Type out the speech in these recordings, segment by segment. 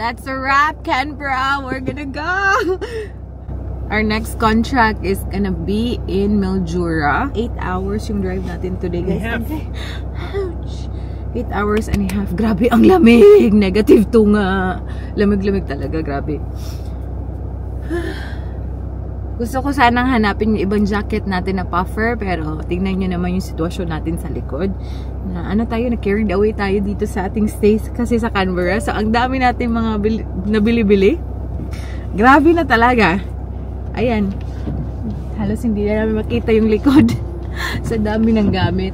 that's a wrap, Canberra. We're gonna go. Our next contract is gonna be in Mildura. 8 hours yung drive natin today, guys. Ouch! 8 hours and a half. Grabe, ang lamig. Negative 2 nga. Lamig-lamig talaga. Grabe. Gusto ko sanang hanapin yung ibang jacket natin na puffer. Pero tingnan nyo naman yung sitwasyon natin sa likod. Na ano tayo, na-carried away tayo dito sa ating stays kasi sa Canberra. So, ang dami natin mga nabili-bili. Grabe na talaga. Ayan, halos hindi na namin makita yung likod sa dami ng gamit.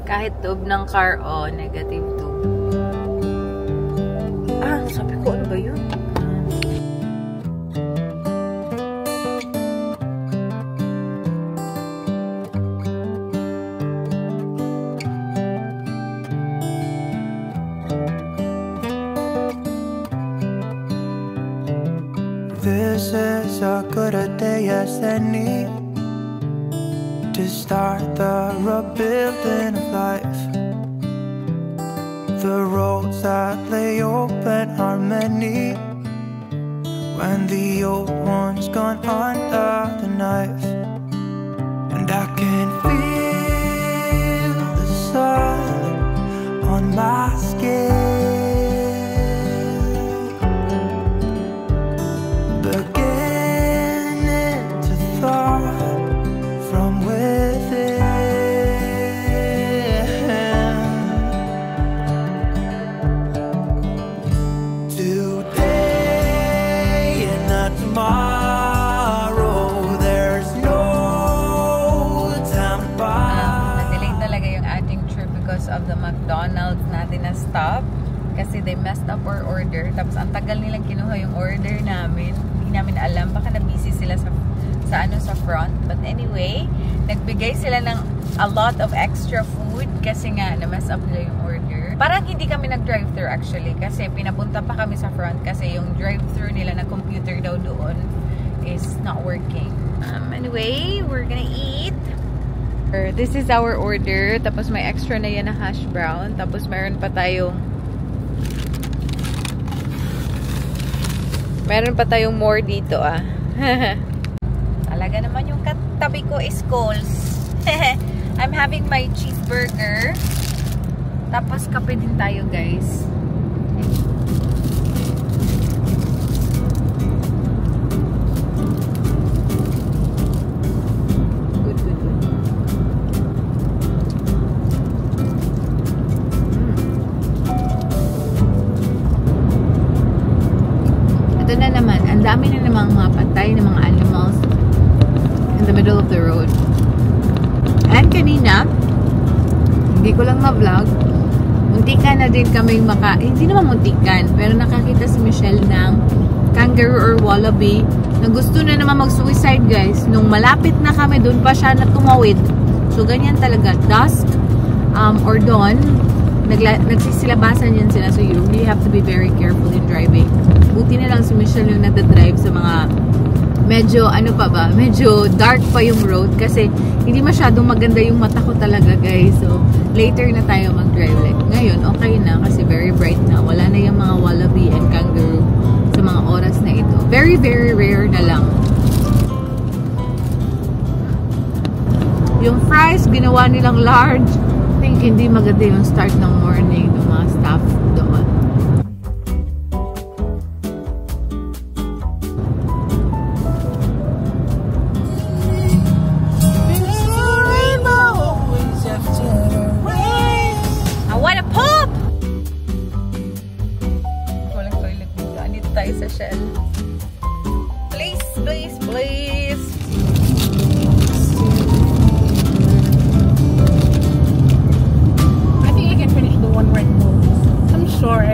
Kahit tube ng car, negative 2. Sabi ko, ano ba yun? This is as good a day as any to start the rebuilding of life. The roads that lay open are many when the old one's gone under the knife. And I can feel the sun on my skin, beginning to thaw from within. Today and not tomorrow, there's no time to buy. Na-delay talaga yung ating trip because of the McDonald's natin na stop. Kasi they messed up our order. Tapos ang tagal nilang kinuha yung order namin. Hindi namin alam. Baka na-busy sila sa front. But anyway, nagbigay sila ng a lot of extra food kasi nga na-mess up nila yung order. Parang hindi kami nag-drive-thru actually kasi pinapunta pa kami sa front kasi yung drive-thru nila na computer daw doon is not working. Anyway, we're gonna eat. This is our order. Tapos may extra na yan na hash brown. Tapos meron pa tayong more dito Talaga naman yung katabi ko is Coles. I'm having my cheeseburger. Tapos kape din tayo, guys. Good. Ito na naman, ang dami na namang mga patay ng mga animals in the middle of the road. And kanina, hindi ko lang ma-vlog, muntikan na din kaming hindi naman muntikan, pero nakakita si Michelle ng kangaroo or wallaby na gusto na naman mag-suicide, guys. Nung malapit na kami, doon pa siya na tumawid. So, ganyan talaga. Dusk or dawn, nagsisilabasan yan sila. So, you really have to be very careful in driving. Buti na lang si Michelle yung nagdadrive sa mga medyo dark pa yung road kasi hindi masyadong maganda yung mata ko talaga, guys. So, later na tayo mag-drive. Like, ngayon, okay na kasi very bright na. Wala na yung mga wallaby and kangaroo sa mga oras na ito. Very, very rare na lang. Yung fries, ginawa nilang large. I think hindi maganda yung start ng morning ng mga staff doon. Please. I think I can finish the one right move. I'm sure.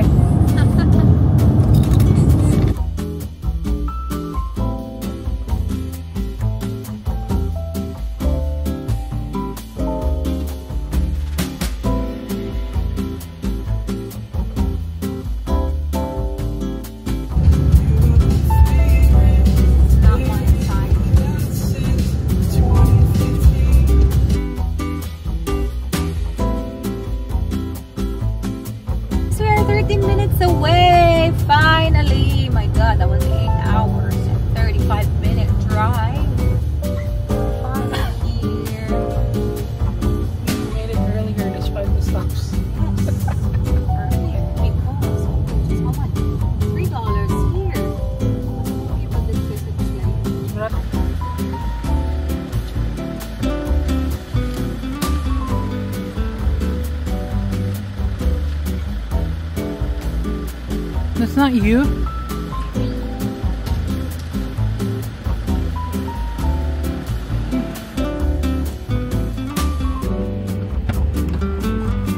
It's not you.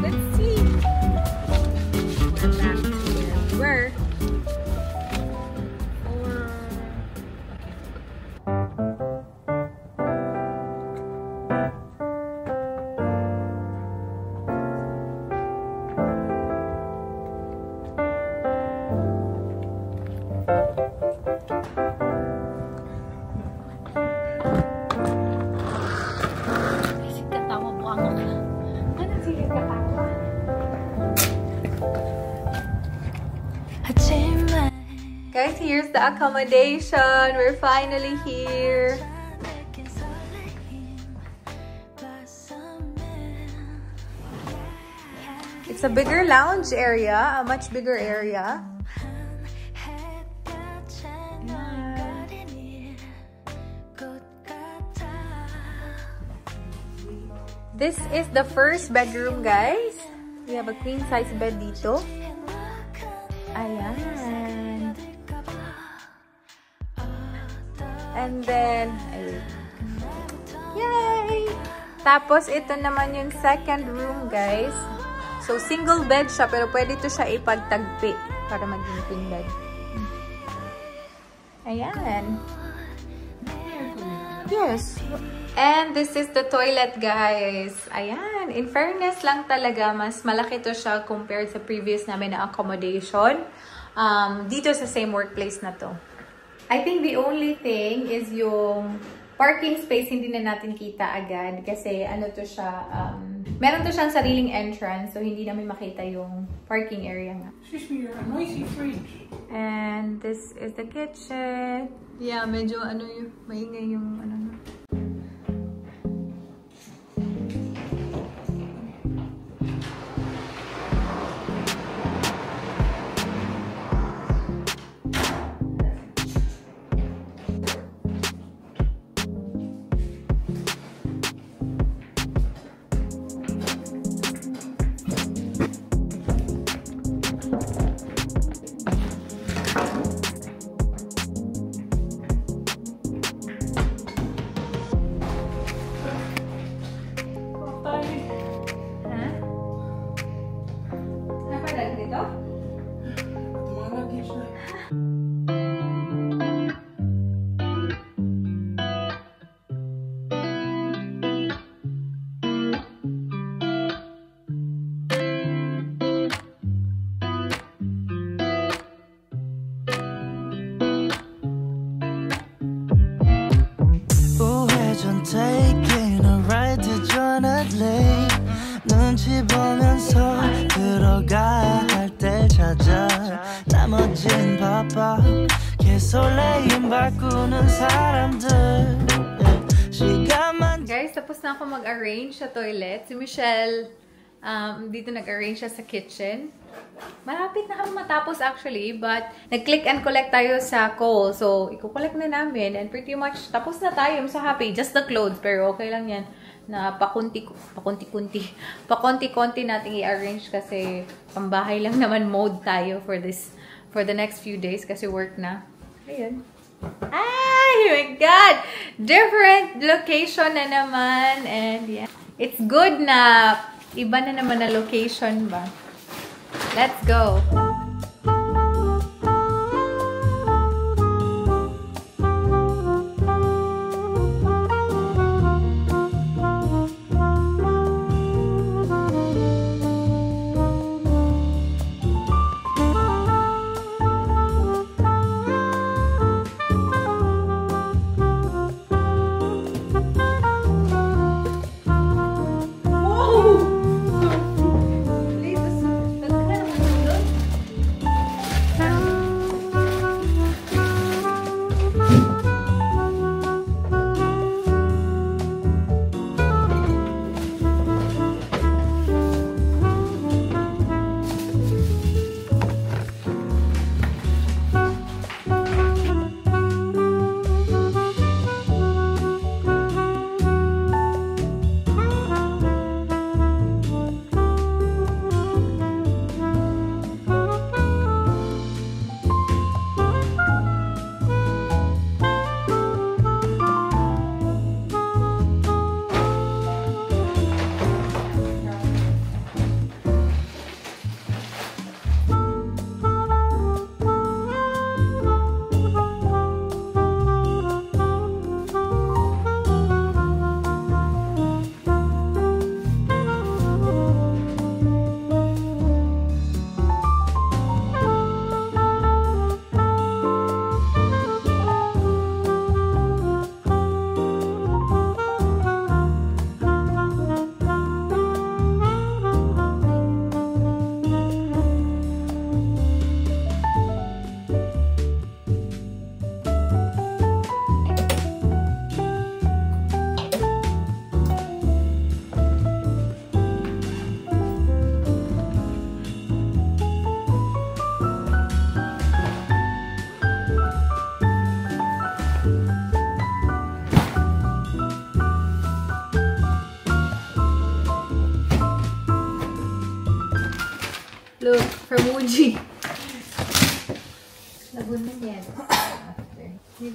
Let's see. We're back to where we were. Guys, here's the accommodation. We're finally here. It's a bigger lounge area, a much bigger area. This is the first bedroom, guys. We have a queen size bed dito. Ayan. And then, yay! Tapos, ito naman yung second room, guys. So, single bed siya, pero pwede to siya ipagtagpi para maging queen bed. Ayan. Yes. And this is the toilet, guys. Ayan. In fairness lang talaga, mas malaki to siya compared sa previous namin na accommodation. Dito sa same workplace na to. I think the only thing is yung parking space hindi na natin kita agad kasi ano to siya, meron to siyang sariling entrance so hindi namin makita yung parking area nga. Excuse me, you're a noisy fridge. And this is the kitchen. Yeah, medyo ano yung maingay yung ano na. Taking a ride to Jonah Lake 눈치 보면서 들어가 할 때 찾아 나머진 바빠 개설레임 바꾸는 사람들 시간만. Guys, tapos na ako mag-arrange sa toilet. Si Michelle dito nag-arrange siya sa kitchen. Malapit na kami matapos actually, but nag-click and collect tayo sa Kohl's. So, i-collect na namin and pretty much tapos na tayo. I'm so happy. Just the clothes, pero okay lang yan. Na pakunti-kunti nating i-arrange kasi pambahay lang naman mode tayo for the next few days kasi work na. Ayun. Ay, oh my God! Different location na naman and yeah. It's good na iba na naman na location ba? Let's go!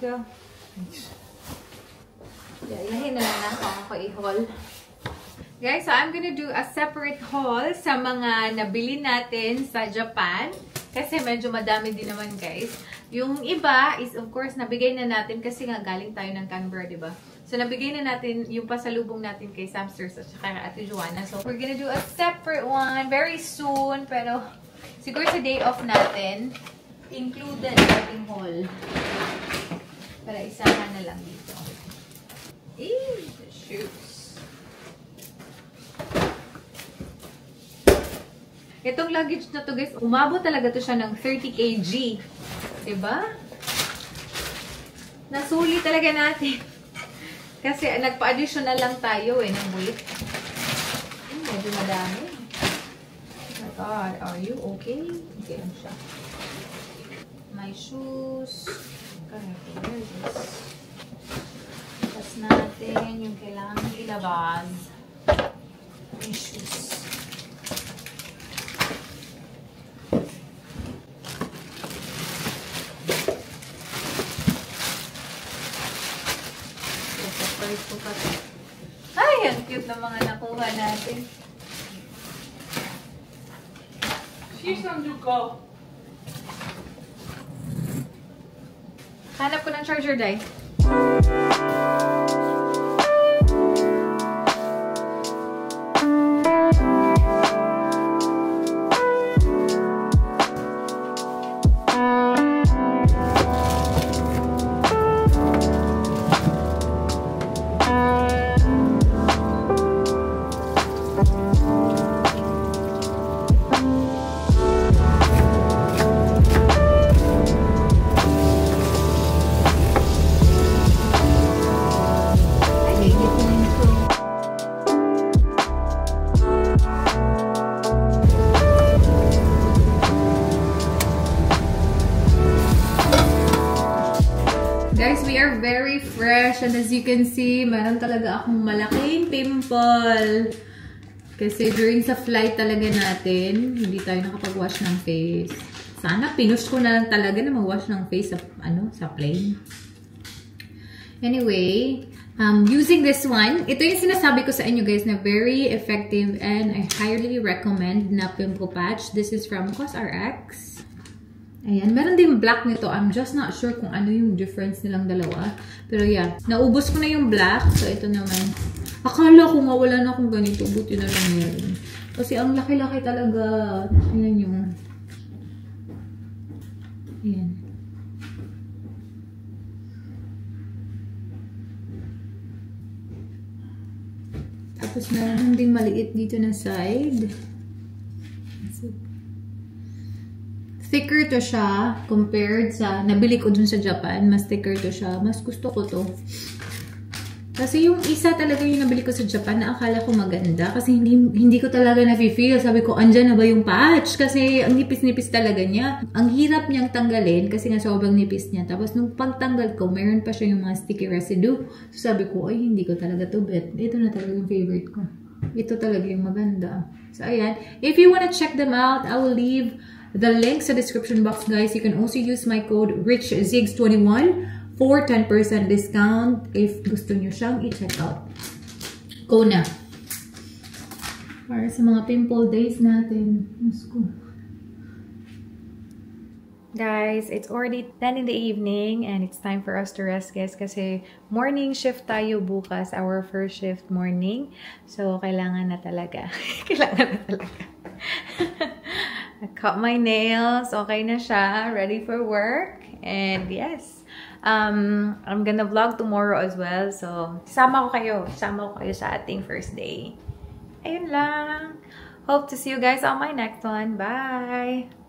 go. Ilahin na lang ako i-haul. Guys, so I'm gonna do a separate haul sa mga nabili natin sa Japan. Kasi medyo madami din naman, guys. Yung iba is, of course, nabigay na natin kasi nga galing tayo ng Canberra, diba? So, nabigay na natin yung pasalubong natin kay Samsters at saka Ate Joanna. So, we're gonna do a separate one very soon. Pero, siguro sa day off natin, included ating haul. Para isahan na lang dito. The shoes. Itong luggage na to, guys, umabot talaga to siya ng 30 kg. Diba? Nasuli talaga natin. Kasi nagpa-additional lang tayo ng weight. Medyo madami. Oh my God, are you okay? Okay lang siya. My shoes. Okay, where is this? Tapos natin yung kailangan ilabas. My shoes. Ay, ang cute ng mga nakuha natin. She's on to go. Hanap ko ng charger, Day. Guys, we are very fresh and as you can see, meron talaga akong malaking pimple. Kasi during sa flight talaga natin, hindi tayo nakapag-wash ng face. Sana pinush ko na lang talaga na mag-wash ng face sa, sa plane. Anyway, using this one, ito yung sinasabi ko sa inyo guys na very effective and I highly recommend na pimple patch. This is from COSRX. Ayan, meron din black nito. I'm just not sure kung ano yung difference nilang dalawa. Pero yeah, naubos ko na yung black. So ito naman. Akala ko nga wala na akong ganito. Buti na lang meron. Kasi ang laki-laki talaga. Ayan yung... Ayan. Tapos meron din maliit dito na side. Thicker to siya compared sa nabili ko dun sa Japan. Mas thicker to siya. Mas gusto ko to. Kasi yung isa talaga yung nabili ko sa Japan na akala ko maganda. Kasi hindi ko talaga na-feel. Sabi ko, andyan na ba yung patch? Kasi ang nipis-nipis talaga niya. Ang hirap niyang tanggalin kasi nga sobrang nipis niya. Tapos nung pagtanggal ko, mayroon pa siya yung mga sticky residue. So sabi ko, ay hindi ko talaga to bet. Ito na talaga yung favorite ko. Ito talaga yung maganda. So ayan. If you wanna check them out, I will leave the link sa description box, guys. You can also use my code RICHZIGS21 for 10% discount if gusto nyo siyang i-check out. Go na. Para sa mga pimple days natin. Let's go. Guys, it's already 10 in the evening and it's time for us to rest, guys, kasi morning shift tayo bukas, our first shift morning. So, kailangan na talaga. Kailangan na talaga. I cut my nails. Okay na siya. Ready for work. And yes, I'm gonna vlog tomorrow as well. So, sama ko kayo. Sama ko kayo sa ating first day. Ayun lang. Hope to see you guys on my next one. Bye!